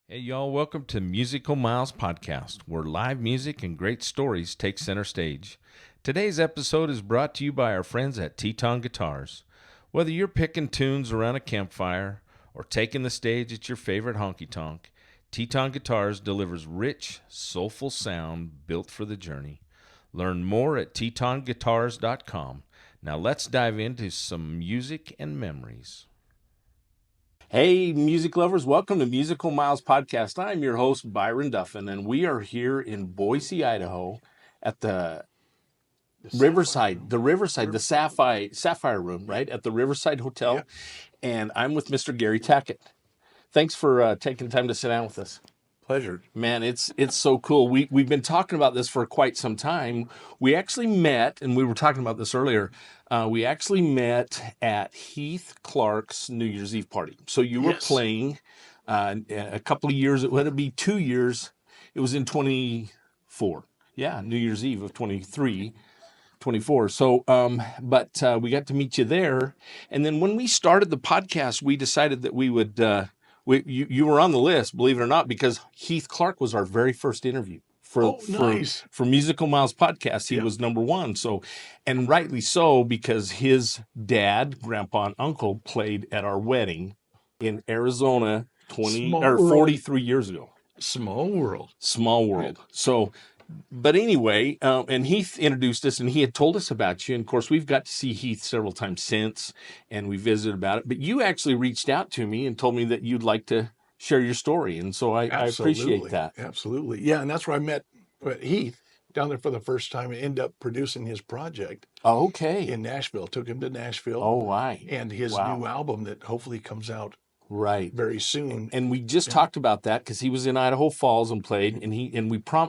Hey, y'all, welcome to Musical Miles Podcast, where live music and great stories take center stage. Today's episode is brought to you by our friends at Teton Guitars. Whether you're picking tunes around a campfire or taking the stage at your favorite honky-tonk, Teton Guitars delivers rich, soulful sound built for the journey. Learn more at tetonguitars.com. Now let's dive into some music and memories. Hey, music lovers, welcome to Musical Miles Podcast. I'm your host, Byron Duffin, and we are here in Boise, Idaho at the Riverside, the Sapphire Room, right? At the Riverside Hotel. Yep. And I'm with Mr. Gary Tackett. Thanks for taking time to sit down with us. Pleasure. Man, it's so cool. We've been talking about this for quite some time. We actually met, and we were talking about this earlier. We actually met at Heath Clark's New Year's Eve party. So you were Yes. playing a couple of years. It would be 2 years. It was in 24. Yeah, New Year's Eve of 23, 24. So, but we got to meet you there. And then when we started the podcast, we decided that we would. You were on the list, believe it or not, because Heath Clark was our very first interview for Musical Miles Podcast. He was number one. So, and rightly so, because his dad, grandpa, and uncle played at our wedding in Arizona 43 years ago. Small world. So, but anyway, and Heath introduced us, and he had told us about you. And of course, we've got to see Heath several times since, and we visited about it. But you actually reached out to me and told me that you'd like to share your story, and so I appreciate that. Absolutely. Yeah, and that's where I met Heath down there for the first time and ended up producing his project Okay. in Nashville. Took him to Nashville. Oh, why? And his new album that hopefully comes out Right. very soon. And we just talked about that because he was in Idaho Falls and played, and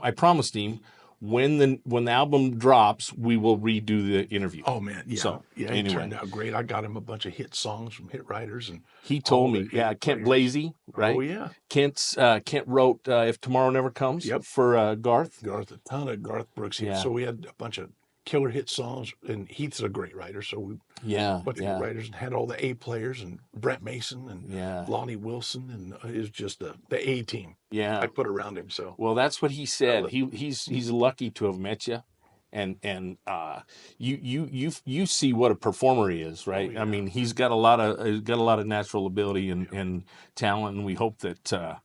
I promised him when the album drops, we will redo the interview. Oh man, yeah. So, It anyway. turned out great. I got him a bunch of hit songs from hit writers, and He told all me, the hit Kent players. Blasey, right? Oh yeah. Kent wrote If Tomorrow Never Comes Yep. for Garth. A ton of Garth Brooks hits. Yeah. So we had a bunch of killer hit songs, and Heath's a great writer, so we bunch of writers and had all the A players and Brett Mason and Lonnie Wilson, and it was just the A team. Yeah. I put around him. So Well, that's what he said. He's lucky to have met you, and you see what a performer he is, right? Oh, yeah. I mean, he's got a lot of natural ability and talent, and we hope that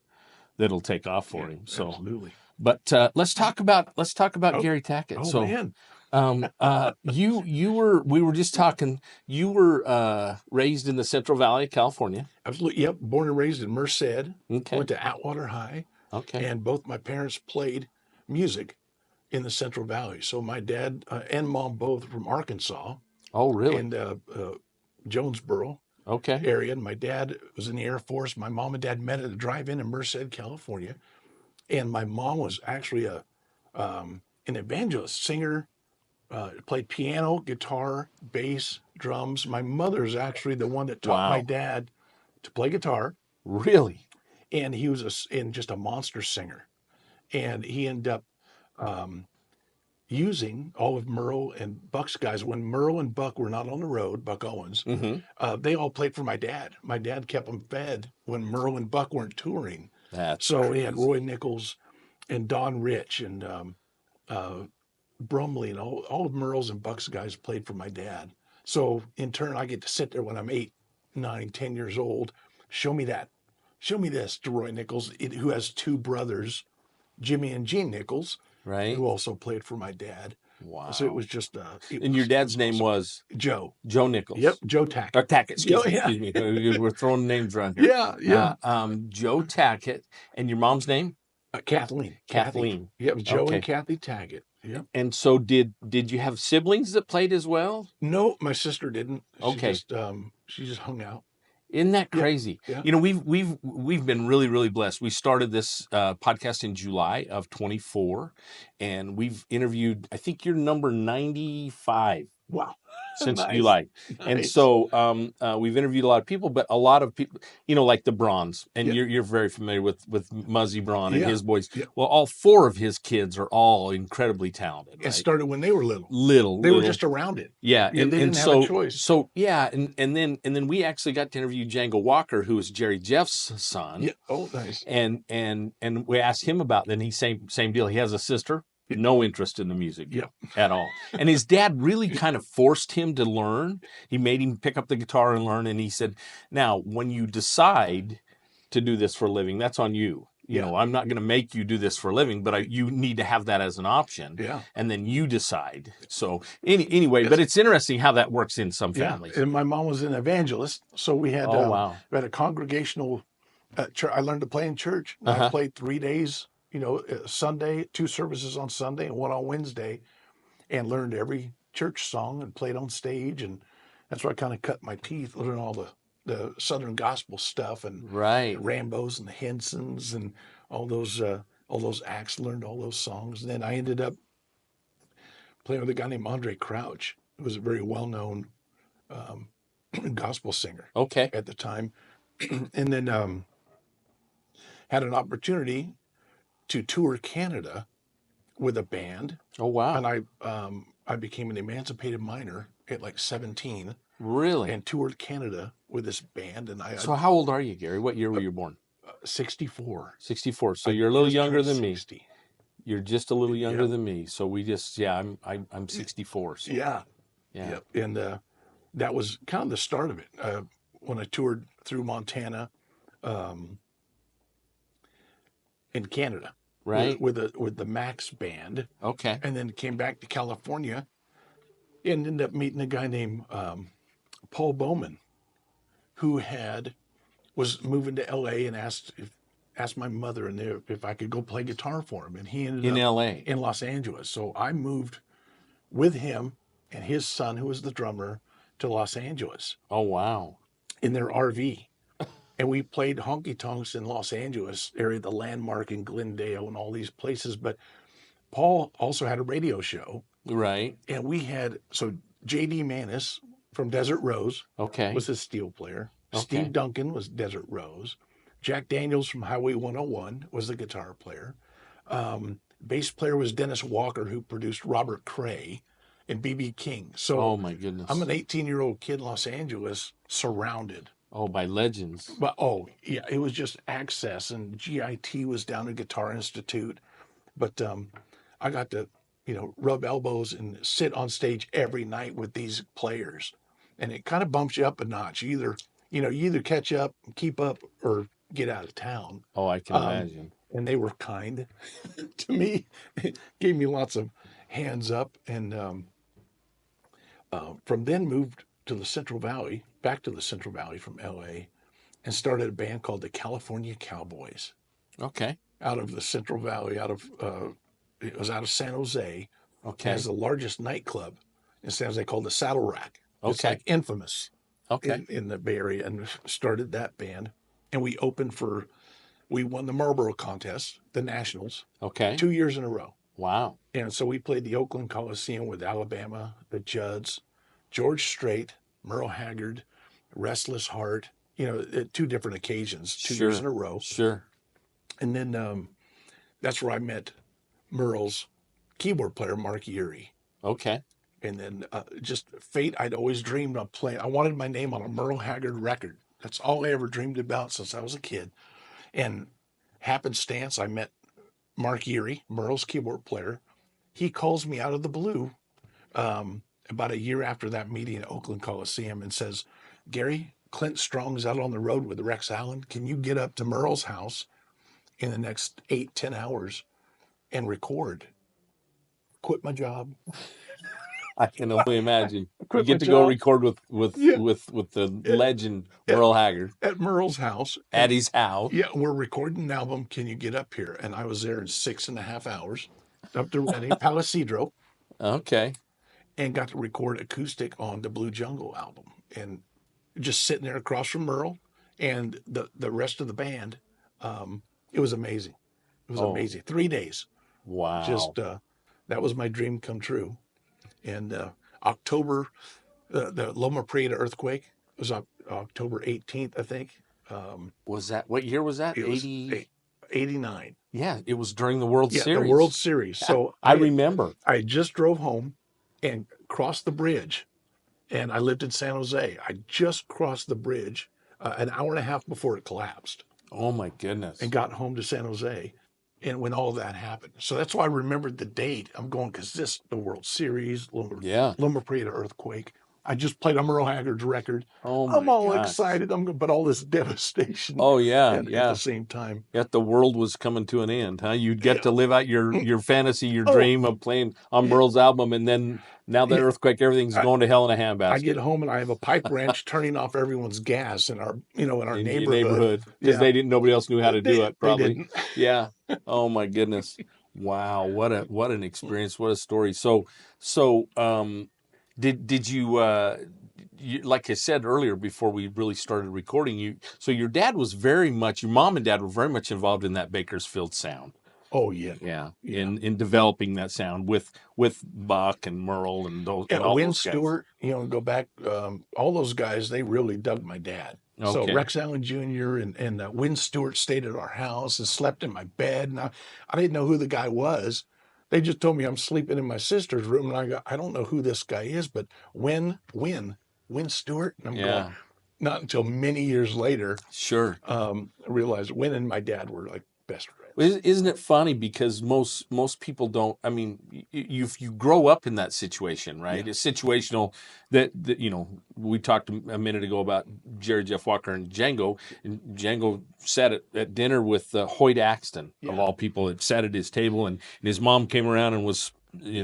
that'll take off for him. So, absolutely. but let's talk about Gary Tackett. Oh So, man, we were just talking. You were raised in the Central Valley of California. absolutely. Yep, born and raised in Merced. Okay. Went to Atwater High, Okay. and both my parents played music in the Central Valley. So my dad and mom both from Arkansas Oh, really? and Jonesboro Okay. area. And my dad was in the Air Force. My mom and dad met at a drive-in in Merced, California. And my mom was actually an evangelist, singer, played piano, guitar, bass, drums. My mother's actually the one that taught Wow. my dad to play guitar. Really? And he was just a monster singer. And he ended up using all of Merle and Buck's guys. When Merle and Buck were not on the road, Buck Owens, they all played for my dad. My dad kept them fed when Merle and Buck weren't touring. That's So crazy. he had Roy Nichols and Don Rich and Brumley and all of Merle's and Buck's guys played for my dad. So in turn, I get to sit there when I'm 8, 9, 10 years old. Show me that. Show me this to Roy Nichols, who has two brothers, Jimmy and Gene Nichols, Right? who also played for my dad. Wow. So it was just. And your dad's name was Joe. Joe Nichols. Yep, Joe Tackett. Or Tackett, excuse Yeah. me. We're throwing names around here. Yeah. Joe Tackett. And your mom's name? Kathleen. Kathleen. Yeah, it was Joe Okay. and Kathy Tackett. Yep. And so did you have siblings that played as well? No, my sister didn't. Okay. She just hung out. Isn't that crazy? Yeah. You know, we've been really, really blessed. We started this podcast in July of 24, and we've interviewed, I think you're number 95. Wow. since Nice. you like. And Nice. so we've interviewed a lot of people, but a lot of people, like the Brauns, and Yep. you're very familiar with Muzzy Braun and Yeah. his boys. Yep. Well, all 4 of his kids are all incredibly talented. It Right? started when they were little. Little. They were just around it. Yeah, They and didn't have so a choice. so yeah, and then we actually got to interview Django Walker, who is Jerry Jeff's son. Yeah. Oh, nice. And we asked him about. Then he same deal. He has a sister, no interest in the music at all. And his dad really kind of forced him to learn. He made him pick up the guitar and learn. And he said, "Now, when you decide to do this for a living, that's on you. You know, I'm not going to make you do this for a living, but you need to have that as an option. Yeah. And then you decide." So anyway, but it's interesting how that works in some families. And my mom was an evangelist, so we had we had a congregational church. I learned to play in church. I played 3 days, Sunday, 2 services on Sunday and 1 on Wednesday, and learned every church song and played on stage. And that's where I kind of cut my teeth, learning all the Southern gospel stuff and the Rambos and the Hensons and all those acts. Learned all those songs, and then I ended up playing with a guy named Andre Crouch, who was a very well-known gospel singer. At the time, and then had an opportunity to tour Canada with a band. Oh wow! And I became an emancipated minor at like 17. Really? And toured Canada with this band. And So how old are you, Gary? What year were you born? 64. 64. So you're a little younger than 60. me. You're just a little younger than me. So we just I'm 64. So. Yeah. And that was kind of the start of it. When I toured through Montana, in Canada, right, with the Max band. And then came back to California and ended up meeting a guy named Paul Bowman, who was moving to LA and asked my mother if I could go play guitar for him. And he ended up in LA, in Los Angeles. So I moved with him and his son, who was the drummer, to Los Angeles. Oh, wow. In their RV. And we played honky tonks in Los Angeles area, the Landmark in Glendale and all these places. But Paul also had a radio show. Right. And we had, so J.D. Manis from Desert Rose was his steel player. Steve Duncan was Desert Rose. Jack Daniels from Highway 101 was the guitar player. Bass player was Dennis Walker, who produced Robert Cray and B.B. King. So oh my goodness, I'm an 18-year-old kid in Los Angeles surrounded. Oh, by legends. But it was just access, and GIT was down at Guitar Institute. But I got to, rub elbows and sit on stage every night with these players, and it kind of bumps you up a notch. You either catch up, keep up, or get out of town. Oh, I can imagine. And they were kind to me, gave me lots of hands up, and from then moved to the Central Valley, back to the Central Valley from LA, and started a band called the California Cowboys. Out of the Central Valley, it was out of San Jose. It has the largest nightclub in San Jose called the Saddle Rack. It's like infamous in the Bay Area, and started that band. And we won the Marlboro contest, the Nationals, 2 years in a row. Wow. And so we played the Oakland Coliseum with Alabama, the Judds, George Strait, Merle Haggard, Restless Heart, at 2 different occasions, 2 years in a row. And then that's where I met Merle's keyboard player, Mark Urey. And then just fate, I'd always dreamed of playing. I wanted my name on a Merle Haggard record. That's all I ever dreamed about since I was a kid. And happenstance, I met Mark Urey, Merle's keyboard player. He calls me out of the blue about a year after that meeting at Oakland Coliseum and says, "Gary, Clint Strong's out on the road with Rex Allen. Can you get up to Merle's house in the next 8-10 hours and record?" Quit my job. I can only imagine. You get to go record with the legend Merle Haggard at Merle's house. At his house. Yeah, we're recording an album. Can you get up here? And I was there in 6.5 hours, up to Reading, Palisadro. And got to record acoustic on the Blue Jungle album. And just sitting there across from Merle and the rest of the band. It was amazing. It was amazing. 3 days. Wow. Just that was my dream come true. And October The Loma Prieta earthquake was October 18th, I think. Was that, what year was that? It was 80? 89. Yeah, it was during the World Yeah, Series. the World Series. So I remember. I just drove home and crossed the bridge, and I lived in San Jose. I just crossed the bridge an hour and a half before it collapsed, Oh my goodness. and got home to San Jose, and when all that happened. So that's why I remembered the date. I'm going because the World Series, Yeah. Loma Prieta earthquake. I just played on Merle Haggard's record. Oh I'm my all gosh. excited. But all this devastation. Oh yeah, at yeah. the same time. Yet the world was coming to an end, huh? You'd get to live out your fantasy, your Oh. dream of playing on Merle's album, and then now the earthquake, everything's going to hell in a handbasket. I get home and I have a pipe wrench turning off everyone's gas in our in neighborhood. your neighborhood, because nobody else knew how to do it. Probably. They didn't. Yeah. Oh my goodness. Wow. What an experience. What a story. So did you, like I said earlier before we really started recording, so your dad was your mom and dad were very much involved in that Bakersfield sound. Oh yeah. Yeah. In developing that sound with Buck and Merle and those. Yeah, and all Win those guys. Stewart, go back, all those guys, they really dug my dad. Okay. So Rex Allen Jr. and Win Stewart stayed at our house and slept in my bed. And I didn't know who the guy was. They just told me I'm sleeping in my sister's room. And I don't know who this guy is, but Win Stewart. And I'm going, not until many years later. Sure. I realized Win and my dad were like best friends. Isn't it funny, because most people don't, I mean, you grow up in that situation, right? It's situational that we talked a minute ago about Jerry Jeff Walker and Django. And Django sat at dinner with Hoyt Axton, of all people, that sat at his table, and his mom came around and was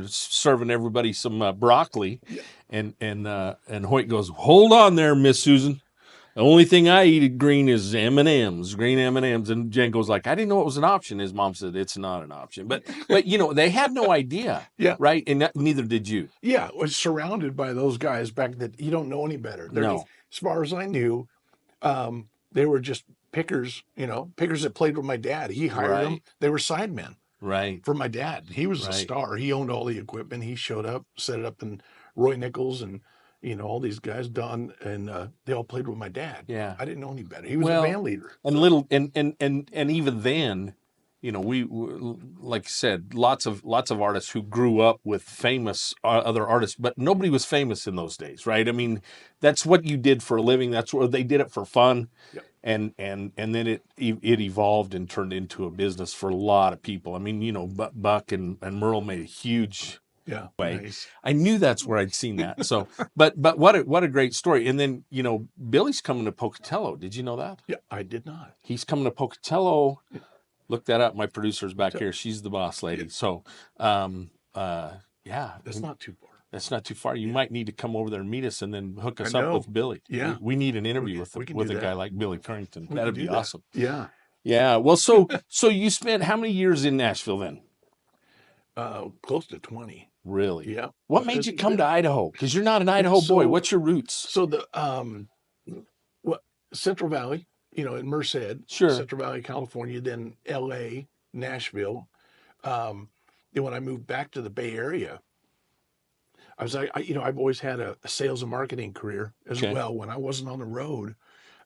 serving everybody some broccoli. And Hoyt goes, "Hold on there, Miss Susan. The only thing I eat at Green is M&Ms, green M&Ms." And Jen goes like, "I didn't know it was an option." His mom said, "It's not an option." But they had no idea. Right? And neither did you. Yeah, I was surrounded by those guys back then. You don't know any better. No. As far as I knew, they were just pickers, pickers that played with my dad. He hired them. They were sidemen. Right. For my dad. He was a star. He owned all the equipment. He showed up, set it up, and Roy Nichols and all these guys, Don, and they all played with my dad. Yeah. I didn't know any better. He was a band leader. And even then, we like I said, lots of artists who grew up with famous other artists, but nobody was famous in those days, right? I mean, that's what you did for a living. That's where they did it for fun. Yep. And then it evolved and turned into a business for a lot of people. I mean, Buck and Merle made a huge way. Nice. I knew that's where I'd seen that. So, but what a great story. And then Billy's coming to Pocatello. Did you know that? Yeah, I did not. He's coming to Pocatello. Look that up. My producer's back here. She's the boss lady. So, That's not too far. That's not too far. You might need to come over there and meet us, and then hook us up with Billy. Yeah. We need an interview with a that. guy like Billy Currington. That'd be awesome. Yeah. Yeah. Well, so you spent how many years in Nashville then? Close to 20. Really? Yeah. What made you come to Idaho? Because you're not an Idaho boy. What's your roots? So Central Valley, in Merced, Sure. Central Valley, California, then LA, Nashville. Then when I moved back to the Bay Area, I've always had a sales and marketing career as well. When I wasn't on the road,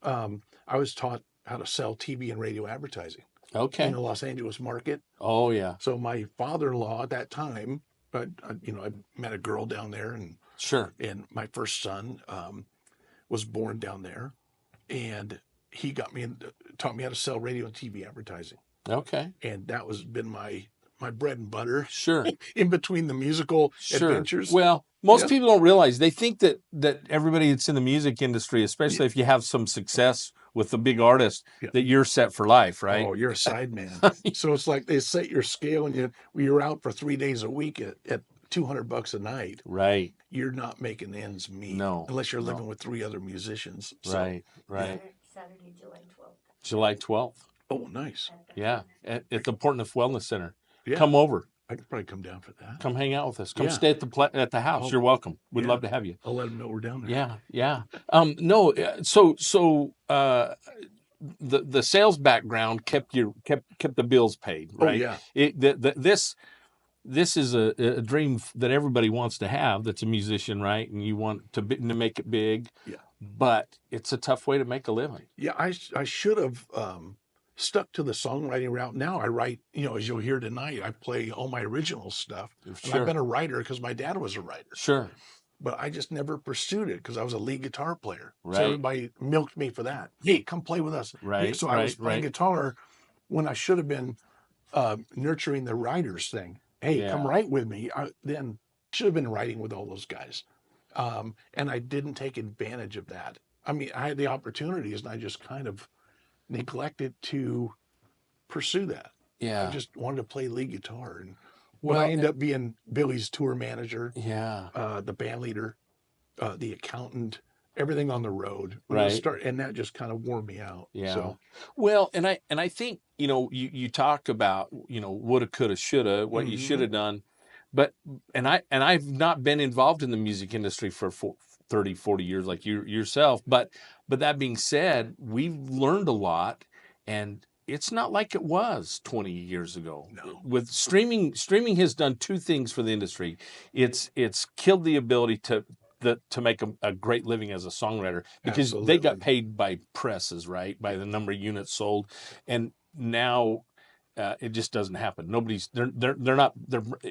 I was taught how to sell TV and radio advertising. Okay. In the Los Angeles market. Oh yeah. So my father-in-law at that time, I met a girl down there, and sure. And my first son was born down there, and he taught me how to sell radio and TV advertising. Okay. And that was been my bread and butter. Sure. In between the musical adventures. Well, most people don't realize, they think that everybody that's in the music industry, especially if you have some success with the big artist, that you're set for life, right? Oh, you're a side man. So it's like they set your scale, and you're out for 3 days a week at $200 a night. Right. You're not making ends meet. No. Unless you're living with 3 other musicians. So, right. Saturday, July 12th. July 12th. Oh, nice. Yeah. At the Portneuf Wellness Center. Yeah. Come over. I could probably come down for that. Come hang out with us. Come stay at the house. You're welcome. We'd love to have you. I'll let them know we're down there. Yeah. The sales background kept the bills paid, right? Oh, yeah. this is a dream that everybody wants to have. That's a musician, right? And you want to make it big, Yeah. but it's a tough way to make a living. Yeah, I should have stuck to the songwriting route. Now I write, as you'll hear tonight, I play all my original stuff. And Sure. I've been a writer because my dad was a writer. Sure. But I just never pursued it because I was a lead guitar player. Right. So everybody milked me for that. Hey, come play with us. Right. So I was playing guitar when I should have been nurturing the writers thing. Hey, come write with me. Then should have been writing with all those guys. And I didn't take advantage of that. I mean, I had the opportunities and I just kind of neglected to pursue that. Yeah. I just wanted to play lead guitar. And I ended up being Billy's tour manager, the band leader, the accountant, everything on the road. Right. And that just kind of wore me out. Yeah. So. Well, and I think, you talk about, woulda, coulda, shoulda, what you should have done. But, I've not been involved in the music industry for 30, 40 years like yourself. But that being said, we've learned a lot, and it's not like it was 20 years ago. No. With streaming has done two things for the industry. It's killed the ability to make a great living as a songwriter, because they got paid by presses, right? By the number of units sold. And now it just doesn't happen.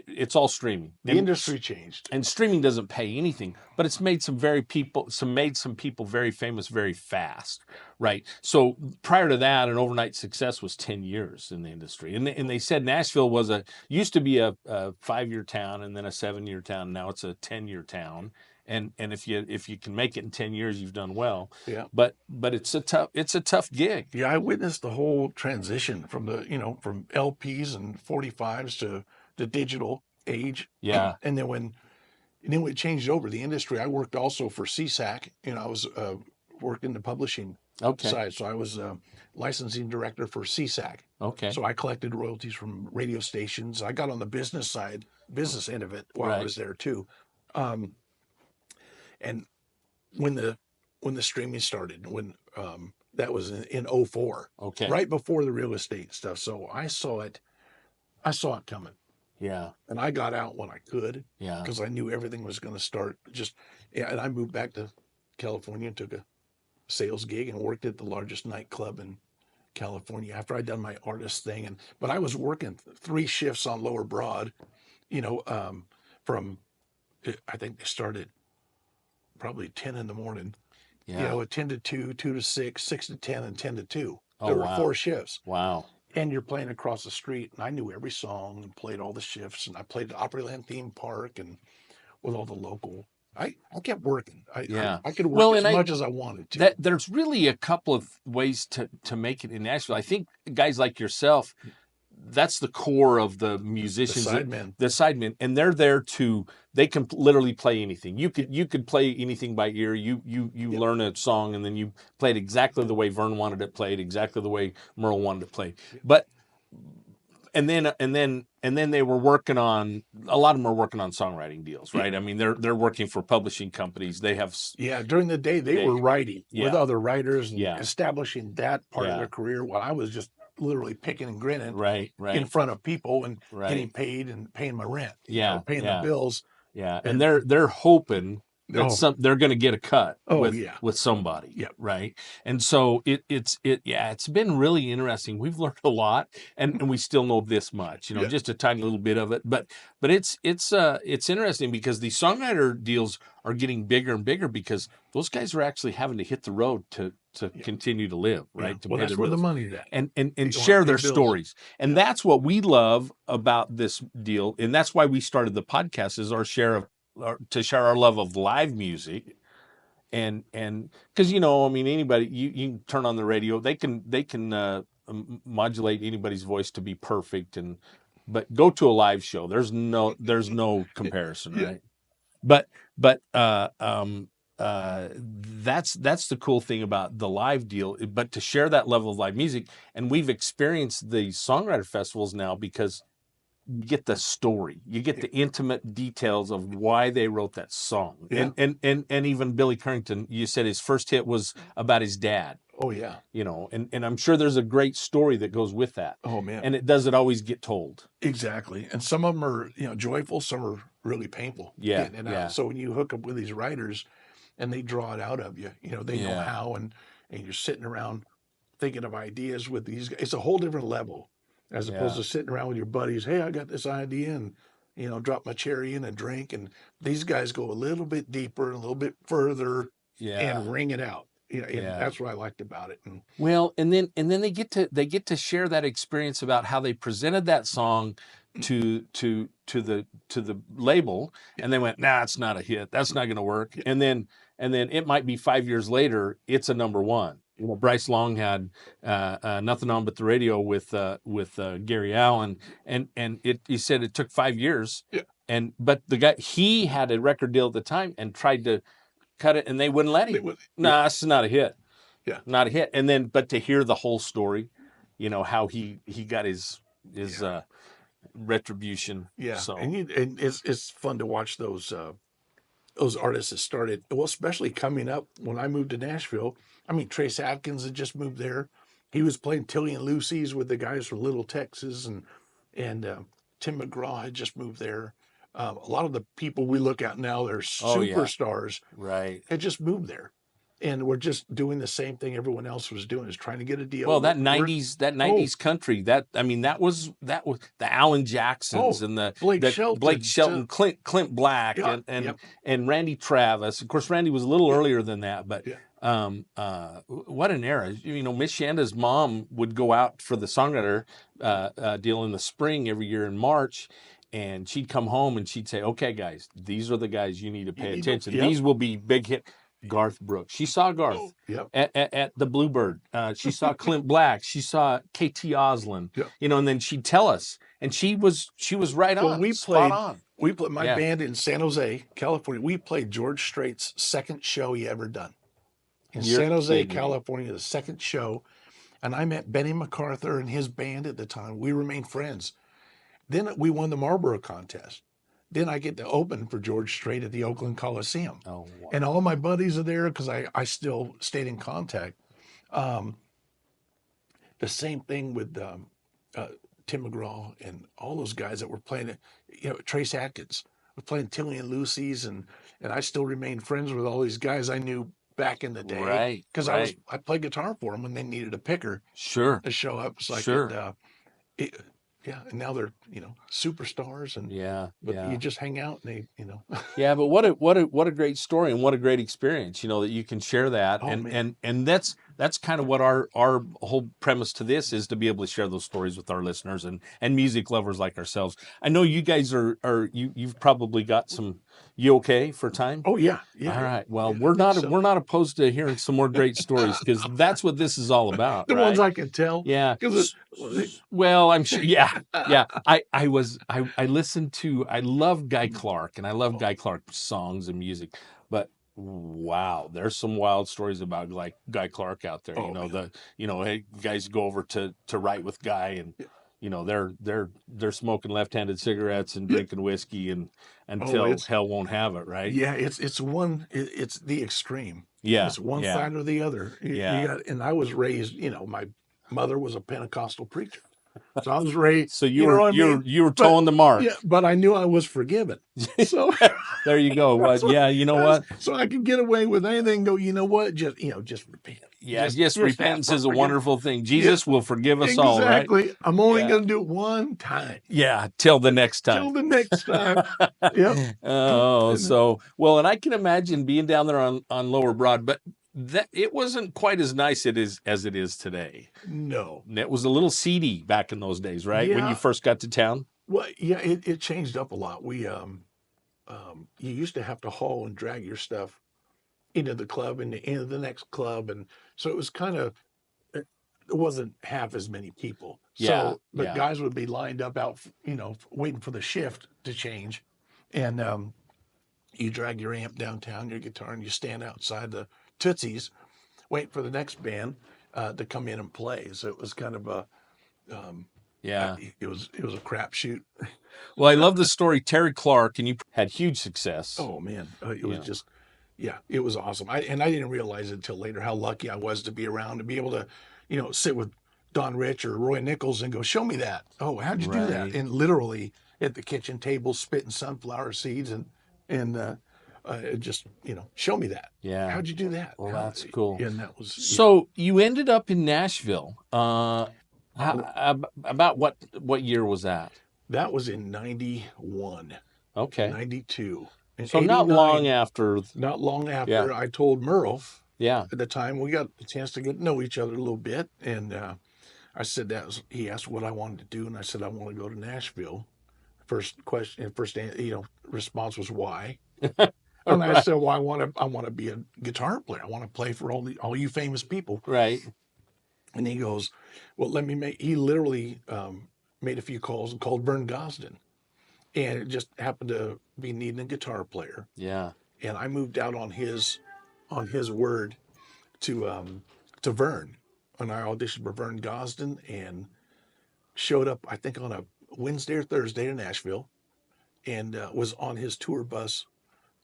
It's all streaming. The industry changed. And streaming doesn't pay anything, but it's made some people very famous very fast, right? So prior to that, an overnight success was 10 years in the industry. And they said Nashville used to be a 5-year town and then a 7-year town. Now it's a 10-year town. And if you can make it in 10 years, you've done well. Yeah. But it's a tough gig. Yeah, I witnessed the whole transition from from LPs and 45s to the digital age. Yeah. And then when it changed over the industry, I worked also for CSAC. I was working the publishing side. So I was licensing director for CSAC. Okay. So I collected royalties from radio stations. I got on the business end of it while I was there too. And when the streaming started, when that was in 04, right before the real estate stuff. So I saw it coming. Yeah. And I got out when I could. Yeah. Because I knew everything was going to start and I moved back to California and took a sales gig and worked at the largest nightclub in California after I'd done my artist thing. But I was working 3 shifts on Lower Broad, from, I think they started probably 10 in the morning, at 10 to 2, 2 to 6, 6 to 10, and 10 to 2. There were 4 shifts. Wow. And you're playing across the street, and I knew every song and played all the shifts, and I played the Opryland theme park and with all the local. I kept working. I could work as much as I wanted to. There's really a couple of ways to make it in Nashville. I think guys like yourself, that's the core of the musicians, the sidemen, and they're there they can literally play anything. You could play anything by ear. You learn a song and then you play it exactly the way Vern wanted it played, exactly the way Merle wanted it played. But and then they were working on, a lot of them are working on songwriting deals, right? I mean, they're working for publishing companies. They have during the day they were writing with other writers and establishing that part of their career, while I was just literally picking and grinning in front of people and getting paid and paying my rent, paying the bills. Yeah, and they're hoping that they're going to get a cut with somebody, right? And so it's been really interesting. We've learned a lot, and we still know this much, just a tiny little bit of it. But it's interesting because the songwriter deals are getting bigger and bigger because those guys are actually having to hit the road to continue to live, right? Well, that's where the money's at. And share their stories. And that's what we love about this deal. And that's why we started the podcast, is to share our love of live music. And because, anybody, you can turn on the radio, they can modulate anybody's voice to be perfect. But go to a live show. There's no comparison, right? But that's the cool thing about the live deal. But to share that level of live music, and we've experienced the songwriter festivals now because get the story. You get the intimate details of why they wrote that song. Yeah. And even Billy Currington, you said his first hit was about his dad. Oh yeah. You know, and I'm sure there's a great story that goes with that. Oh man. And it doesn't always get told. Exactly. And some of them are, joyful, some are really painful. Yeah, Getting it yeah. out. So when you hook up with these writers and they draw it out of you, they know Yeah. how, and you're sitting around thinking of ideas with these guys. It's a whole different level as opposed Yeah. to sitting around with your buddies. Hey, I got this idea, and drop my cherry in a drink. And these guys go a little bit deeper, a little bit further, Yeah. and ring it out. And Yeah. that's what I liked about it. And Well, and then they get to share that experience about how they presented that song to the label, and they went, nah, it's not a hit. That's not going to work. And then it might be 5 years later, it's a number one. Bryce Long had Nothing On But the Radio with Gary Allen, and he said it took 5 years. Yeah. But the guy, he had a record deal at the time and tried to cut it, and they wouldn't let him. Nah, this is not a hit. Yeah. Not a hit. And then, but to hear the whole story, how he got his retribution. Yeah. So And it's fun to watch those artists that started, well, especially coming up when I moved to Nashville. I mean, Trace Adkins had just moved there. He was playing Tilly and Lucy's with the guys from Little Texas, and Tim McGraw had just moved there. A lot of the people we look at now, they're superstars, right. had just moved there. And we're just doing the same thing everyone else was doing, is trying to get a deal. Well, that '90s country, that was the Alan Jacksons and the Blake Shelton, Clint Black, and Randy Travis. Of course, Randy was a little earlier than that, but what an era! Miss Shanda's mom would go out for the songwriter deal in the spring every year in March. And she'd come home and she'd say, "Okay, guys, these are the guys you need to pay attention. These will be big hit." Garth Brooks. She saw Garth at the Bluebird. She saw Clint Black. She saw KT Oslin. And then she'd tell us, and she was right on. Spot on. We played my band in San Jose, California. We played George Strait's second show he ever done in San Jose, California. The second show, and I met Benny MacArthur and his band at the time. We remained friends. Then we won the Marlboro contest. Then I get to open for George Strait at the Oakland Coliseum. Oh, wow. And all my buddies are there because I still stayed in contact. The same thing with Tim McGraw and all those guys that were playing it. Trace Adkins was playing Tilly and Lucy's, and I still remain friends with all these guys I knew back in the day. Right. Because I played guitar for them when they needed a picker. Sure. To show up. So and now they're superstars, and you just hang out and they Yeah, but what a great story, and what a great experience, that you can share that. And that's kind of what our whole premise to this is, to be able to share those stories with our listeners and music lovers like ourselves. I know you guys you've probably got some. You okay for time? Oh yeah. All right. Well, we're not opposed to hearing some more great stories, because that's what this is all about. The ones I can tell. Yeah. Well, I'm sure. Yeah. Yeah. I listened to. I love Guy Clark, and I love Guy Clark's songs and music, but wow, there's some wild stories about like Guy Clark out there. Hey, guys go over to write with Guy, and they're smoking left-handed cigarettes and drinking whiskey until hell won't have it, right? Yeah, it's the extreme. Yeah, it's one side or the other. And I was raised. My mother was a Pentecostal preacher, so I was raised. So you were towing the mark. Yeah, but I knew I was forgiven. So there you go. What? So I could get away with anything. Go, just repent. Yeah, repentance is a wonderful thing. Jesus will forgive us all, right? Exactly. I'm only going to do it one time. Yeah, till the next time. Yep. Oh, and I can imagine being down there on Lower Broad, but that it wasn't quite as nice as it is today. No. It was a little seedy back in those days, right? Yeah. When you first got to town? Well, yeah, it changed up a lot. We you used to have to haul and drag your stuff into the club and into the next club, and so it was kind of, it wasn't half as many people. Guys would be lined up out, waiting for the shift to change, and you drag your amp downtown, your guitar, and you stand outside the Tootsie's, waiting for the next band to come in and play. So it was kind of Yeah. It was a crapshoot. Well, I love the story. Terry Clark, and you had huge success. Oh man, it was Yeah. just, yeah, it was awesome. I didn't realize it until later how lucky I was to be around, to be able to, sit with Don Rich or Roy Nichols and go, show me that. Oh, how'd you do that? Right. And literally at the kitchen table spitting sunflower seeds and just, show me that. Yeah. How'd you do that? Well, that's cool. And that was So you ended up in Nashville. About what year was that? that was in 91, Okay. 92. And So not 89, long after. Not long after, Yeah. I told Merle Yeah. at the time, we got a chance to get to know each other a little bit. And I said he asked what I wanted to do. And I said, I want to go to Nashville. First question, response was why. And I said, well, I want to be a guitar player. I want to play for all you famous people. Right. And he goes, well, he literally made a few calls and called Vern Gosdin. And it just happened to be needing a guitar player. Yeah. And I moved out on his word to Vern. And I auditioned for Vern Gosdin and showed up, I think, on a Wednesday or Thursday to Nashville, and was on his tour bus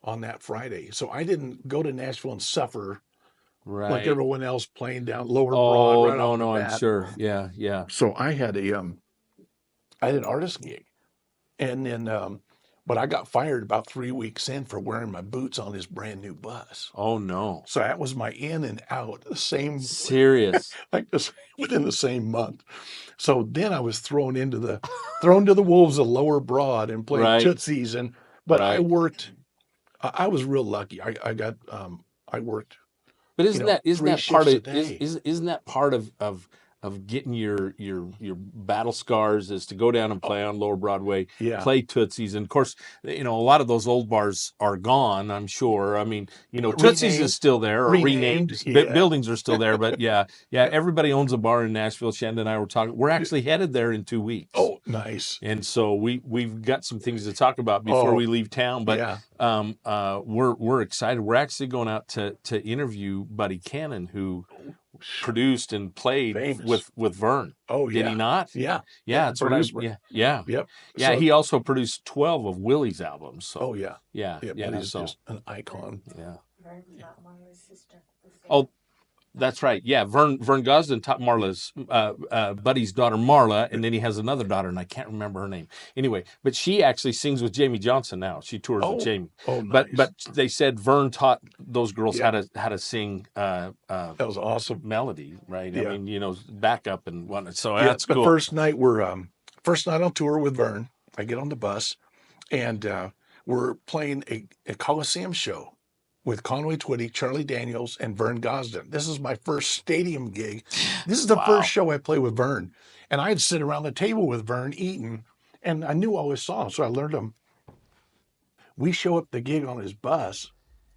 on that Friday. So I didn't go to Nashville and suffer Right. like everyone else playing down Lower Broad. Oh, right off the I'm bat. sure. Yeah. Yeah. So I had an artist gig, and then but I got fired about 3 weeks in for wearing my boots on his brand new bus. Oh no. So that was my in and out, the same, Serious. within the same month. So then I was thrown to the wolves of Lower Broad and played Right. Tootsies, but I Right. worked. I was real lucky. I worked. But isn't that 3 part shifts of a day. isn't that part of getting your battle scars is to go down and play on Lower Broadway, Yeah. play Tootsies, and of course, a lot of those old bars are gone. I'm sure. I mean, Tootsies Renamed. is still there, or renamed. Yeah. Buildings are still there, but yeah. Everybody owns a bar in Nashville. Shannon and I were talking. We're actually headed there in 2 weeks. Oh, nice. And so we've got some things to talk about before we leave town. But yeah. we're excited. We're actually going out to interview Buddy Cannon, who produced and played Famous. with Vern. Oh, yeah. Did he not? Yeah. Yeah, that's what I was. Produced Yeah. Yep. Yeah, So- he also produced 12 of Willie's albums. So Oh, yeah. yeah. But he's just an icon. Yeah. Vern got Marla's sister. Oh, that's right. Yeah, Vern Gosdin taught Marla's Buddy's daughter Marla, and then he has another daughter, and I can't remember her name. Anyway, but she actually sings with Jamie Johnson now. She tours with Jamie. Oh, nice. But they said Vern taught those girls Yeah. how to sing That was awesome. melody, right? Yeah. I mean, backup and whatnot. So Yeah, that's the cool. first night first night on tour with Vern. I get on the bus, and we're playing a Coliseum show with Conway Twitty, Charlie Daniels, and Vern Gosdin. This is my first stadium gig. This is the first show I play with Vern, and I'd sit around the table with Vern eating, and I knew all his songs, so I learned them. We show up the gig on his bus,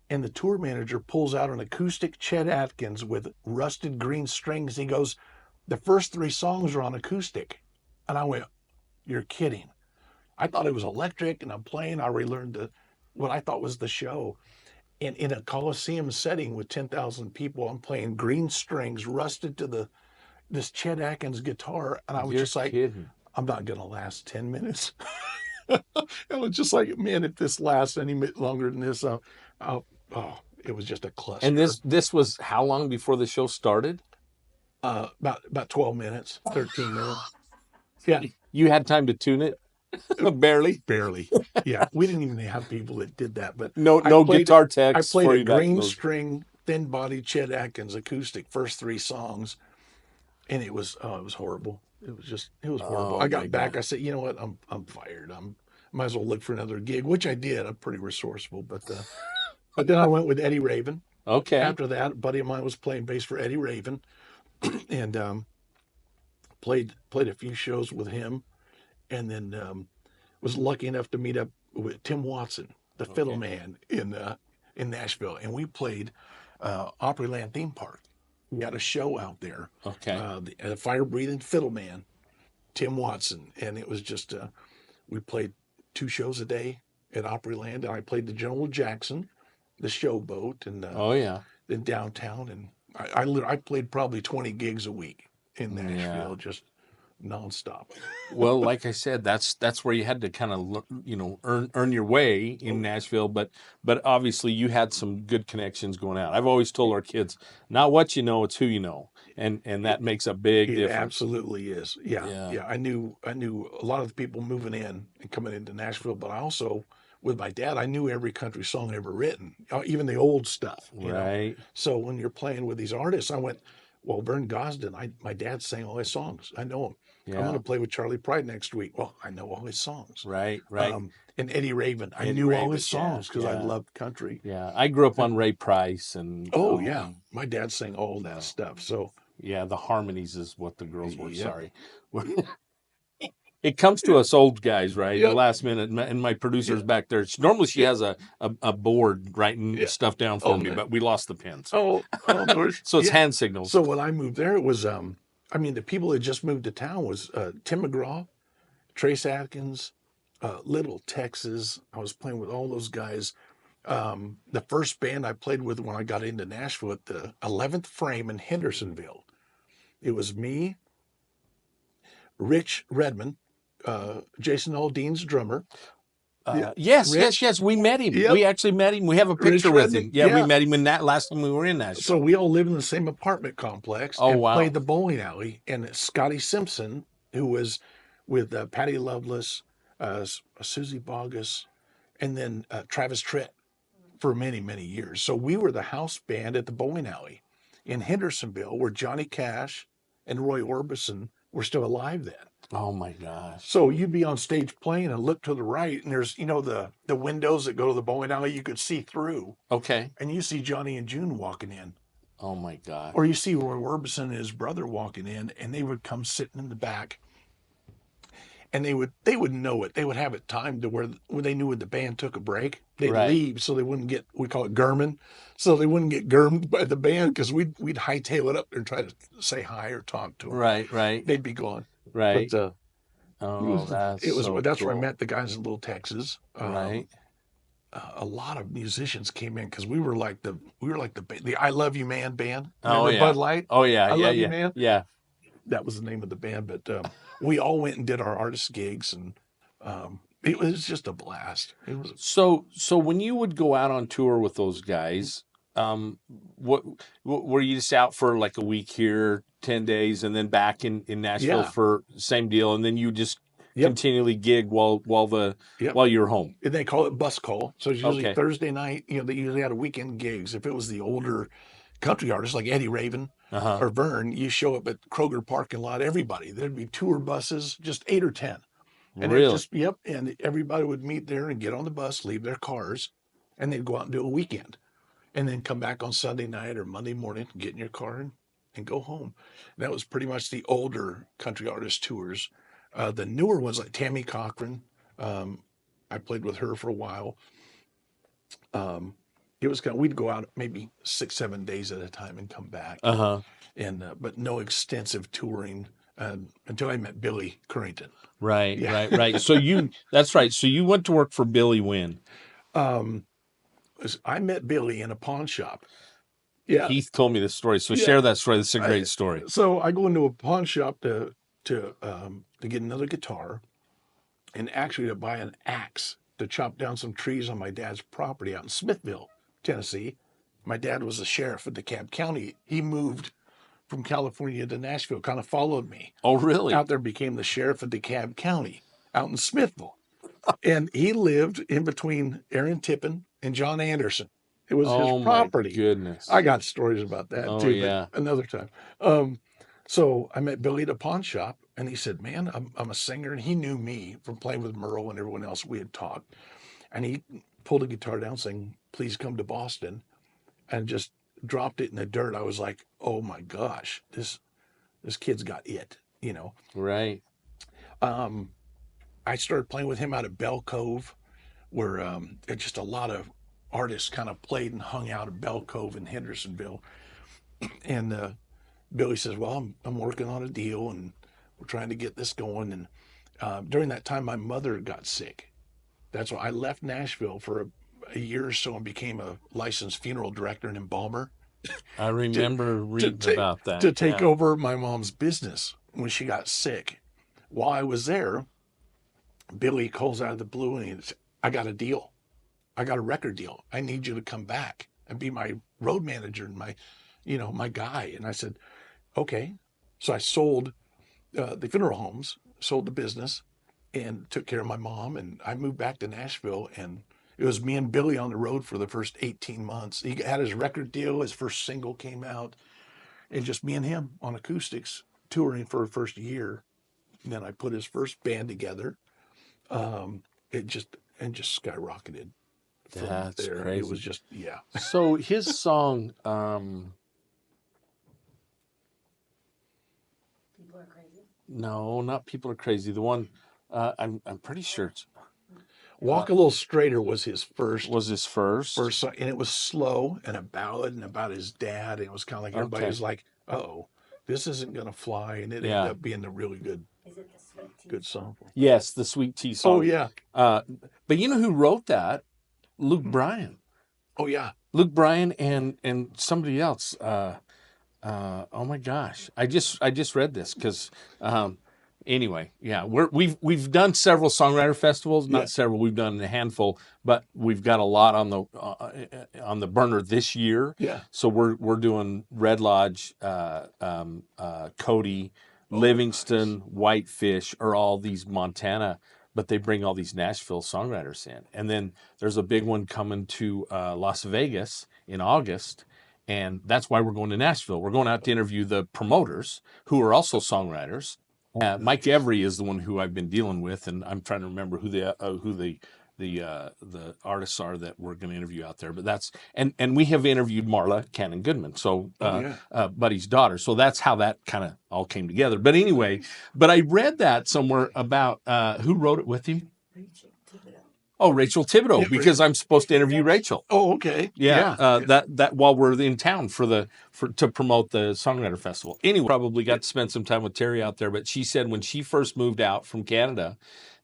and the tour manager pulls out an acoustic Chet Atkins with rusted green strings. He goes, the first 3 songs are on acoustic. And I went, you're kidding. I thought it was electric, and I'm playing. I relearned what I thought was the show. And in a Coliseum setting with 10,000 people, I'm playing green strings rusted to this Chet Atkins guitar. And I was just like, kidding. I'm not going to last 10 minutes. I was just like, man, if this lasts any longer than this, it was just a cluster. And this was how long before the show started? About 12 minutes, 13 minutes. Yeah. You had time to tune it? Barely. Yeah. We didn't even have people that did that, but No played- guitar I text. played for a you back green those- string, thin body Chet Atkins acoustic first 3 songs. And it was horrible. It was horrible. Oh, I my got back. God. I said, you know what? I'm fired. Might as well look for another gig, which I did. I'm pretty resourceful, but then I went with Eddie Raven. Okay. After that, a buddy of mine was playing bass for Eddie Raven, and played a few shows with him, and then was lucky enough to meet up with Tim Watson, the fiddle man in Nashville, and we played Opryland theme park. We had a show out there. Okay. The fire breathing fiddle man, Tim Watson, and it was just we played 2 shows a day at Opryland, and I played the General Jackson, the Showboat, and Oh yeah. in downtown, and I played probably 20 gigs a week in Nashville, Yeah. just nonstop. Well, like I said, that's where you had to kind of earn your way in Nashville, but obviously you had some good connections going out. I've always told our kids, not what you know, it's who you know, and that makes a big It difference. absolutely is. Yeah, Yeah. yeah. I knew a lot of the people moving in and coming into Nashville, but I also, with my dad, I knew every country song ever written, even the old stuff. You know. Right. So when you're playing with these artists, I went, well, Vern Gosdin. My dad sang all his songs. I know him. I'm Yeah. going to play with Charlie Pride next week. Well, I know all his songs. Right. And Eddie Raven, I Eddie knew all Raven, his songs because I yeah. loved country. Yeah. I grew up on Ray Price and Oh yeah, my dad sang all that stuff. So yeah, the harmonies is what the girls were. Yep. Sorry. It comes to us old guys, right? Yep. The last minute, and my producer's back there. Normally she has a board writing stuff down for me, but we lost the pens. Oh, So it's hand signals. So when I moved there, it was I mean, the people that just moved to town was Tim McGraw, Trace Atkins, Little Texas. I was playing with all those guys. The first band I played with when I got into Nashville at the 11th Frame in Hendersonville. It was me, Rich Redmond, Jason Aldean's drummer. Yes, Rich. yes. We met him. Yep. We actually met him. We have a picture Rich with him. Redmond, Yeah, we yeah. met him in that last time we were in Nashville. So we all lived in the same apartment complex Oh, and wow. played the bowling alley. And Scotty Simpson, who was with Patty Loveless, Susie Bogus, and then Travis Tritt for many, many years. So we were the house band at the bowling alley in Hendersonville, where Johnny Cash and Roy Orbison were still alive then. Oh my gosh. So you'd be on stage playing and look to the right, and there's, the windows that go to the bowling alley you could see through. Okay. And you see Johnny and June walking in. Oh my gosh. Or you see Roy Orbison and his brother walking in, and they would come sitting in the back. And they would know it. They would have it timed to where when they knew when the band took a break, they'd Right. leave so they wouldn't get, we call it German, so they wouldn't get Germed by the band, because we'd hightail it up there and try to say hi or talk to them. Right. They'd be gone. Right. But That's that's where I cool. met the guys in Little Texas. Right. A lot of musicians came in because we were like the I Love You Man band. Oh, Remember yeah. Bud Light? Oh yeah. I yeah. Love yeah. You Man. Yeah. That was the name of the band. But we all went and did our artist gigs, and it was just a blast. It was So when you would go out on tour with those guys, what were you just out for like a week here, 10 days, and then back in Nashville Yeah. for same deal, and then you just Yep. continually gig while Yep. you're home? and they call it bus call. So it's usually Okay. Thursday night. They usually had a weekend gigs. If it was the older country artists like Eddie Raven Uh-huh. or Vern, you show up at Kroger parking lot. Everybody, there'd be tour buses, just 8 or 10. And Really? and everybody would meet there and get on the bus, leave their cars, and they'd go out and do a weekend, and then come back on Sunday night or Monday morning, get in your car and go home. And that was pretty much the older country artist tours. The newer ones like Tammy Cochran, I played with her for a while. It was we'd go out maybe 6-7 days at a time and come back, Uh-huh. and but no extensive touring until I met Billy Currington. Right, Yeah. right. So that's right. So you went to work for Billy when? I met Billy in a pawn shop. Yeah. Heath told me this story. So Yeah. share that story. That's a great story. So I go into a pawn shop to get another guitar, and actually to buy an axe to chop down some trees on my dad's property out in Smithville, Tennessee. My dad was the sheriff of DeKalb County. He moved from California to Nashville, kind of followed me Oh, really? out there, became the sheriff of DeKalb County out in Smithville. And he lived in between Aaron Tippin and John Anderson. It was Oh, his my property. goodness. I got stories about that Oh, too, yeah. but another time. So I met Billy at a pawn shop, and he said, "Man, I'm a singer," and he knew me from playing with Merle and everyone else. We had talked, and he pulled a guitar down, saying, "Please come to Boston," and just dropped it in the dirt. I was like, "Oh my gosh, this kid's got it," Right. I started playing with him out at Bell Cove, where just a lot of artists kind of played and hung out at Bell Cove in Hendersonville. And Billy says, "Well, I'm working on a deal, and we're trying to get this going." And during that time, my mother got sick. That's why I left Nashville for a year or so and became a licensed funeral director and embalmer I remember reading about that. to take yeah. over my mom's business when she got sick. while I was there, Billy calls out of the blue and he said, I got a deal. I got a record deal. I need you to come back and be my road manager and my guy. And I said, okay. So I sold the funeral homes, sold the business, and took care of my mom. And I moved back to Nashville, and it was me and Billy on the road for the first 18 months. He had his record deal. His first single came out, and just me and him on acoustics touring for the first year. And then I put his first band together. It just skyrocketed. That's there. crazy. It was just, yeah. So his song, People are crazy. no, not People Are Crazy. The one, I'm pretty sure it's, Walk a Little Straighter was his first. was his first. Song, and it was slow and a ballad and about his dad. And it was kind of like everybody was like, "Uh-oh, this isn't gonna fly," and it ended up being a really good, Is it the sweet tea? good song. Yes, the Sweet Tea song. Oh yeah, but you know who wrote that? Luke Bryan. oh yeah. Luke Bryan and somebody else. Oh my gosh, I just read this because anyway, yeah, we've done several songwriter festivals, not Yeah. several. We've done a handful, but we've got a lot on the burner this year. Yeah. So we're doing Red Lodge, Cody, Livingston, Whitefish, are all these Montana. But they bring all these Nashville songwriters in. And then there's a big one coming to Las Vegas in August. And that's why we're going to Nashville. We're going out to interview the promoters who are also songwriters. Mike Every is the one who I've been dealing with. And I'm trying to remember who the artists are that we're going to interview out there. But that's, and we have interviewed Marla Cannon Goodman, so Buddy's daughter. So that's how that kind of all came together. But anyway, but I read that somewhere about who wrote it with you? Rachel Thibodeau. Oh, Rachel Thibodeau, because I'm supposed to interview Rachel. Oh, okay. Yeah. That while we're in town to promote the Songwriter Festival. Anyway, probably got to spend some time with Terry out there, but she said when she first moved out from Canada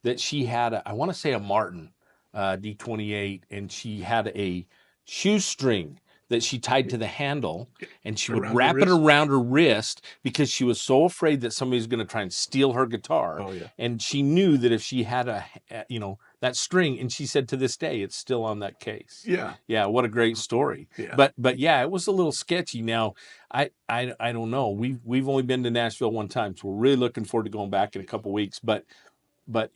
that she had I want to say a Martin D28, and she had a shoestring that she tied to the handle, and she would wrap it around her wrist because she was so afraid that somebody was going to try and steal her guitar. Oh, yeah. And she knew that if she had that string, and she said to this day it's still on that case. Yeah, what a great story. Yeah. But yeah, it was a little sketchy. Now I don't know. We've only been to Nashville one time, so we're really looking forward to going back in a couple weeks. But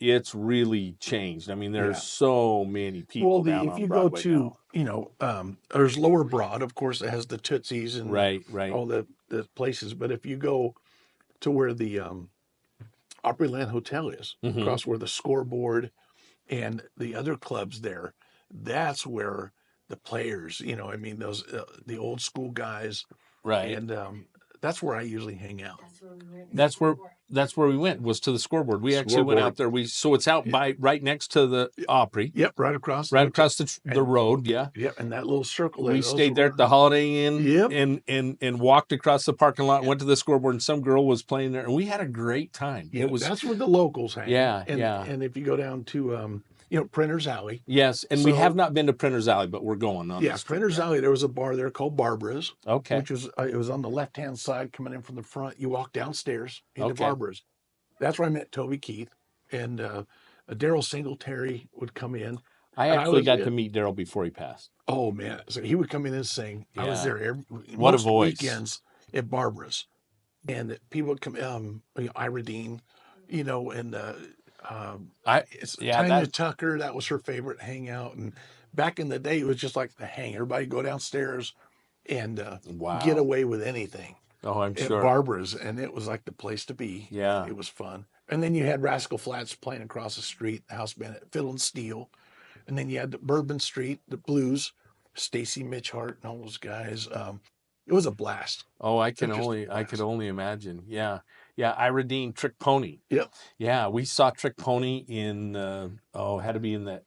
it's really changed. I mean, there's so many people down if on you Broadway go to, now. there's Lower Broad, of course, that has the Tootsies and Right. all the places. But if you go to where the Opryland Hotel is, across where the Scoreboard and the other clubs there, that's where the players, those the old school guys, Right. and that's where I usually hang out. That's where we went, was to the Scoreboard. We actually went out there. So it's out right next to the Opry. Yep, right across the road. Yeah. Yep, and that little circle. We stayed there at the Holiday Inn. Yep. and walked across the parking lot, went to the Scoreboard, and some girl was playing there, and we had a great time. Yeah, that's where the locals hang. Yeah, and if you go down to Printer's Alley. Yes, and we have not been to Printer's Alley, but we're going on. Yeah, Printer's Alley. There was a bar there called Barbara's. Okay. Which was it was on the left-hand side coming in from the front. You walk downstairs into Barbara's. That's where I met Toby Keith, and Daryl Singletary would come in. I actually got to meet Daryl before he passed. Oh man! So he would come in and sing. I was there what a voice. Weekends at Barbara's, and people would come. Ira Dean, and Tanya Tucker. That was her favorite hangout. And back in the day, it was just like the hang. Everybody go downstairs and get away with anything. Oh, I'm at sure. Barbara's, and it was like the place to be. Yeah. It was fun. And then you had Rascal Flatts playing across the street, the house band at Fiddle and Steel. And then you had the Bourbon Street, the Blues, Stacy Mitchhart and all those guys. It was a blast. Oh, I could only imagine. Yeah. Yeah, Ira Dean, Trick Pony. Yep. Yeah, we saw Trick Pony in had to be in the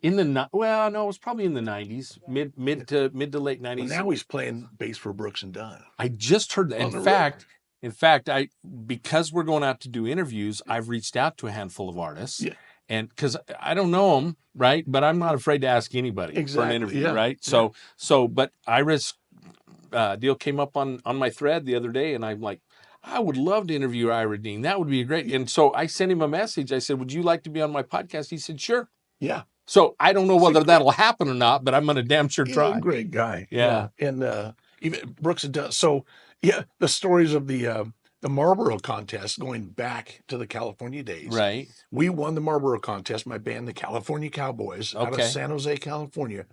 it was probably in the 90s, mid to late 90s. Well, now he's playing bass for Brooks and Dunn. I just heard that. In fact, because we're going out to do interviews, I've reached out to a handful of artists. Yeah. And because I don't know them, right? But I'm not afraid to ask anybody for an interview, right? So, but Ira's deal came up on my thread the other day, and I'm like, I would love to interview Ira Dean. That would be great. And so I sent him a message. I said, would you like to be on my podcast? He said, sure. Yeah. So I don't know whether that'll happen or not, but I'm going to damn sure He's try. a great guy. Yeah. And even Brooks does. So, yeah, the stories of the Marlboro contest going back to the California days. Right. We won the Marlboro contest, my band, the California Cowboys, out of Okay. San Jose, California.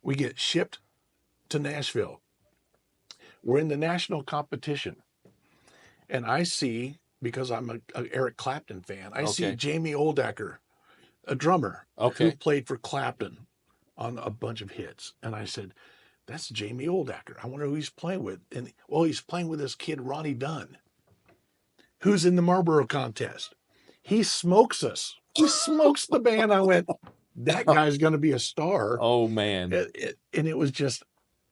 We get shipped to Nashville. We're in the national competition. And I see, because I'm a Eric Clapton fan, I see Okay. Jamie Oldacker, a drummer, Okay. who played for Clapton on a bunch of hits. And I said, that's Jamie Oldacker. I wonder who he's playing with. And, well, he's playing with this kid, Ronnie Dunn, who's in the Marlboro contest. He smokes us. He smokes the band. I went, that guy's going to be a star. Oh, man. And it was just,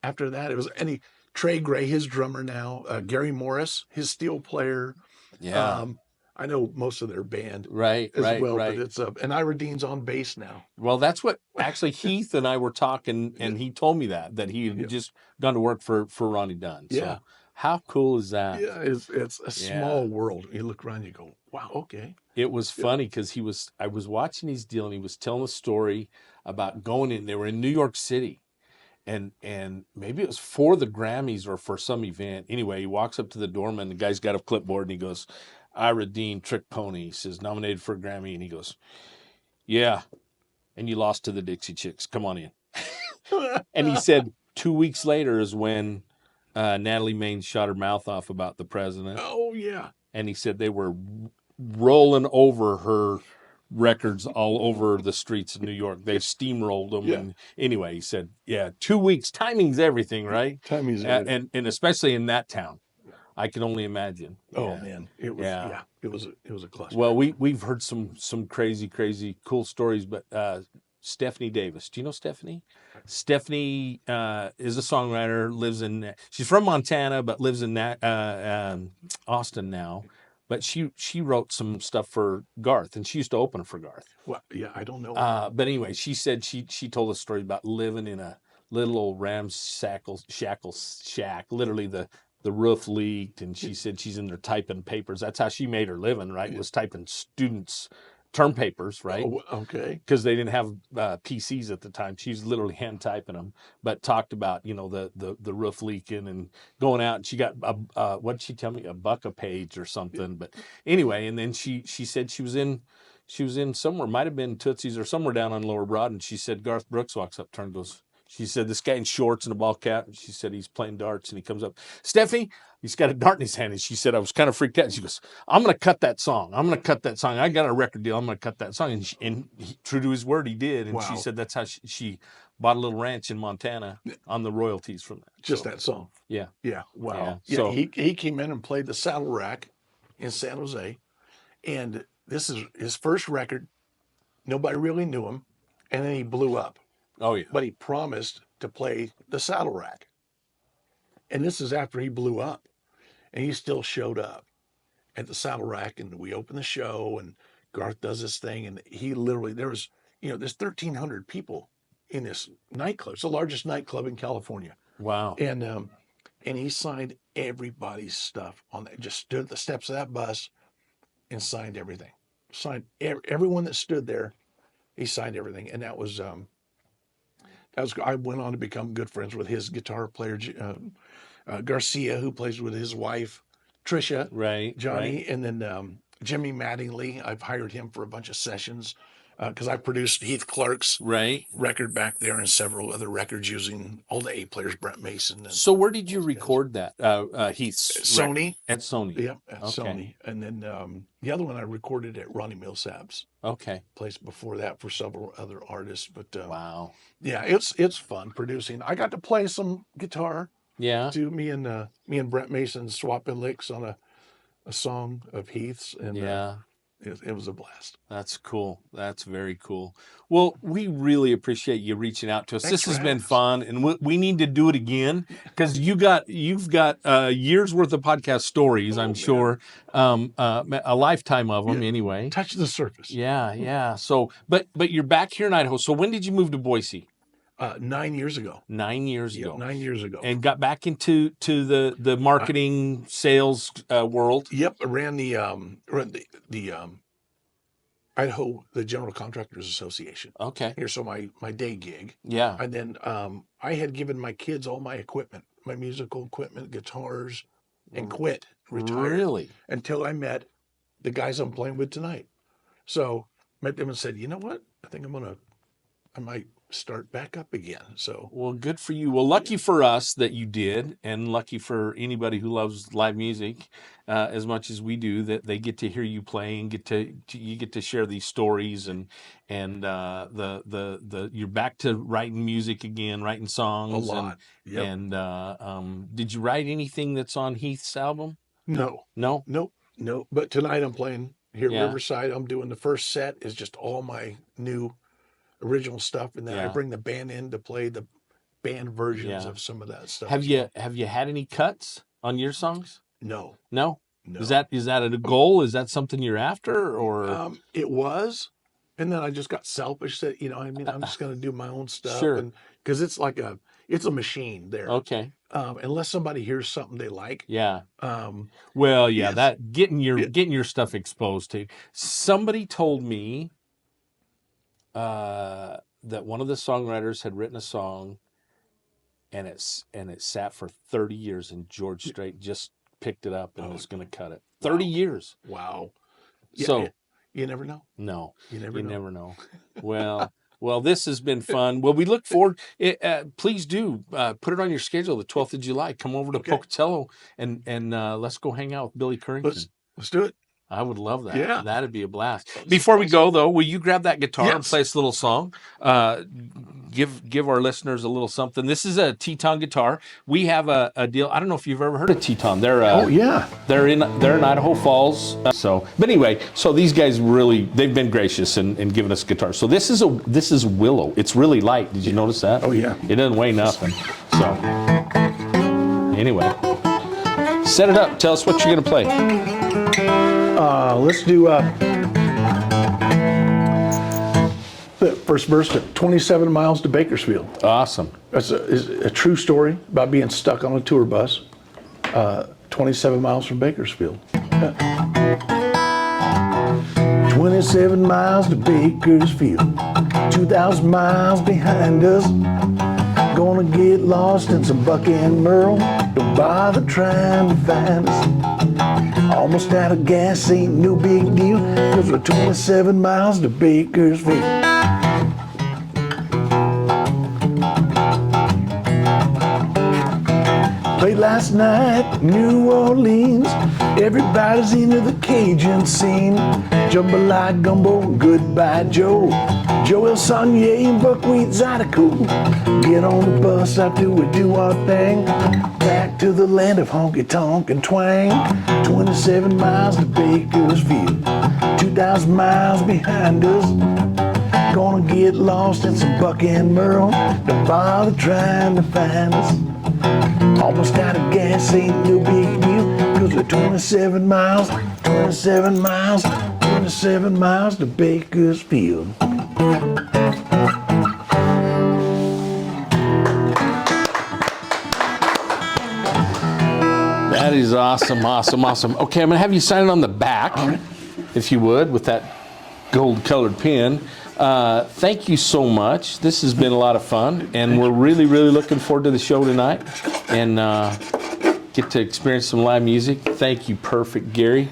after that, it was, Trey Gray, his drummer now, Gary Morris, his steel player. Yeah. I know most of their band Right. as Right. well, Right. but it's and Ira Dean's on bass now. Well, that's what actually Heath and I were talking, and he told me that he had just gone to work for Ronnie Dunn. So Yeah. how cool is that? Yeah, it's a small world. You look around, you go, wow, okay. It was funny because I was watching his deal, and he was telling a story about going in. They were in New York City, and maybe it was for the Grammys or for some event. Anyway, he walks up to the doorman. The guy's got a clipboard, and he goes, Ira Dean, Trick Pony. He says, nominated for a Grammy. And he goes, yeah, and you lost to the Dixie Chicks. Come on in. And he said 2 weeks later is when Natalie Maines shot her mouth off about the president. Oh, yeah. And he said they were rolling over her records all over the streets of New York. They steamrolled them. Yeah. And anyway, he said, yeah, 2 weeks. Timing's everything, right? Timing's everything. And especially in that town. I can only imagine. Oh, Yeah. man. It was, it was a cluster. Well, we've heard some crazy, cool stories, but Stephanie Davis. Do you know Stephanie? Stephanie is a songwriter, she's from Montana, but lives in Austin now. But she wrote some stuff for Garth, and she used to open for Garth. Well, yeah, I don't know. But anyway, she said she told a story about living in a little old ramshackle shack. Literally, the roof leaked, and she said she's in there typing papers. That's how she made her living, right? Was typing students' term papers, right? Oh, okay. Because they didn't have PCs at the time. She was literally hand typing them, but talked about, the roof leaking and going out. And she got, what did she tell me? $1 a page or something. But anyway, and then she said she was in somewhere, might have been Tootsie's or somewhere down on Lower Broad. And she said, Garth Brooks walks up to her and goes, she said, this guy in shorts and a ball cap. And she said, he's playing darts. And he comes up, Stephanie, he's got a dart in his hand. And she said, I was kind of freaked out. And she goes, I'm going to cut that song. I got a record deal. I'm going to cut that song. And true to his word, he did. And Wow. she said that's how she bought a little ranch in Montana on the royalties from that. Just that song. Yeah. Yeah. Wow. Yeah. Yeah. So- He came in and played the Saddle Rack in San Jose. And this is his first record. Nobody really knew him. And then he blew up. Oh, yeah. But he promised to play the Saddle Rack. And this is after he blew up. And he still showed up at the Saddle Rack. And we opened the show, and Garth does this thing. And he literally, there's 1,300 people in this nightclub. It's the largest nightclub in California. Wow. And he signed everybody's stuff on that. Just stood at the steps of that bus and signed everything. Signed everyone that stood there. He signed everything. And that was I went on to become good friends with his guitar player, Garcia, who plays with his wife, Trisha, Right. Johnny, right. and then Jimmy Mattingly. I've hired him for a bunch of sessions because I produced Heath Clark's Right. record back there and several other records using all the A players, Brent Mason. And So where did you record that? Heath's Sony. At Sony. Yep, at Okay. Sony. And then the other one I recorded at Ronnie Millsap's Okay. place before that for several other artists. But Wow. yeah, it's fun producing. I got to play some guitar. Yeah. To me and Brent Mason swapping licks on a song of Heath's, and Yeah. it was a blast. That's cool. That's very cool. Well, we really appreciate you reaching out to us. Thanks This for has been having us. fun, and we need to do it again because you've got years worth of podcast stories. I'm man. sure, a lifetime of them anyway. Touch the surface. Yeah. So, but you're back here in Idaho. So when did you move to Boise? 9 years ago. 9 years Yeah, ago. 9 years ago. And got back into the marketing sales world. Yep, I ran the Idaho, the General Contractors Association. Okay. Here, so my day gig. Yeah. And then I had given my kids all my equipment, my musical equipment, guitars, and quit, retired. Really? Until I met the guys I'm playing with tonight. So met them and said, you know what? I think I might start back up again. So Well, good for you. Well, lucky for us that you did, and lucky for anybody who loves live music as much as we do, that they get to hear you play and you get to share these stories, and you're back to writing music again, writing songs. a lot. Yep. And did you write anything that's on Heath's album? No. No. But tonight I'm playing here Yeah. at Riverside. I'm doing the first set is just all my new original stuff, and then I Yeah. bring the band in to play the band versions Yeah. of some of that stuff. Have you had any cuts on your songs? No. No. Is that a goal? Is that something you're after, or It was, and then I just got selfish that I'm just going to do my own stuff, Sure. and because it's a machine there. okay? Unless somebody hears something they like. Yeah. Um, Well, yeah, Yes. that getting your stuff exposed to. Somebody told me that one of the songwriters had written a song, and it sat for 30 years, and George Strait just picked it up and was going to cut it. 30 years. wow. So You never know. no, You never know. never know. Well, this has been fun. Well, we look forward. Please do put it on your schedule. The 12th of July. Come over to Okay. Pocatello and let's go hang out with Billy Currington. Let's do it. I would love that. Yeah. That'd be a blast. Before we go, though, will you grab that guitar and Yes. play us a little song? Give our listeners a little something. This is a Teton guitar. We have a deal. I don't know if you've ever heard of Teton. They're yeah. they're in Idaho Falls. But anyway, so these guys they've been gracious in giving us guitars. So this is Willow. It's really light. Did you notice that? Oh, yeah. It doesn't weigh nothing. So anyway, set it up. Tell us what you're gonna play. Let's do the first verse to 27 miles to Bakersfield. Awesome. That's a true story about being stuck on a tour bus 27 miles from Bakersfield. 27 miles to Bakersfield, 2,000 miles behind us. Gonna get lost in some Buck and Merle, don't bother trying to find us. Almost out of gas, ain't no big deal, 'cause we're 27 miles to Bakersfield. Played last night, New Orleans. Everybody's into the Cajun scene. Jambalaya gumbo, goodbye Joe. Joel Saunier and buckwheat Zydeco. Get on the bus after we do our thing. Back to the land of honky tonk and twang. 27 miles to Bakersfield, 2,000 miles behind us. Gonna get lost in some Buck and Merle, don't bother trying to find us. Almost out of gas, ain't no big deal, 'cause we're 27 miles to Bakersfield. That is awesome. Okay, I'm gonna have you sign it on the back, if you would, with that gold-colored pen. Thank you so much. This has been a lot of fun, and we're really, really looking forward to the show tonight, and get to experience some live music. Thank you, perfect, Gary.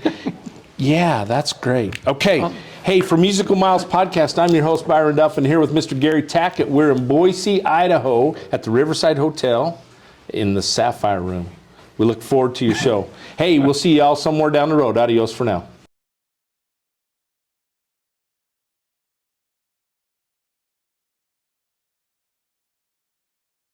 Yeah, that's great. Okay. Hey, for Musical Miles Podcast, I'm your host, Byron Duff, and here with Mr. Gary Tackett. We're in Boise, Idaho, at the Riverside Hotel in the Sapphire Room. We look forward to your show. Hey, we'll see y'all somewhere down the road. Adios for now.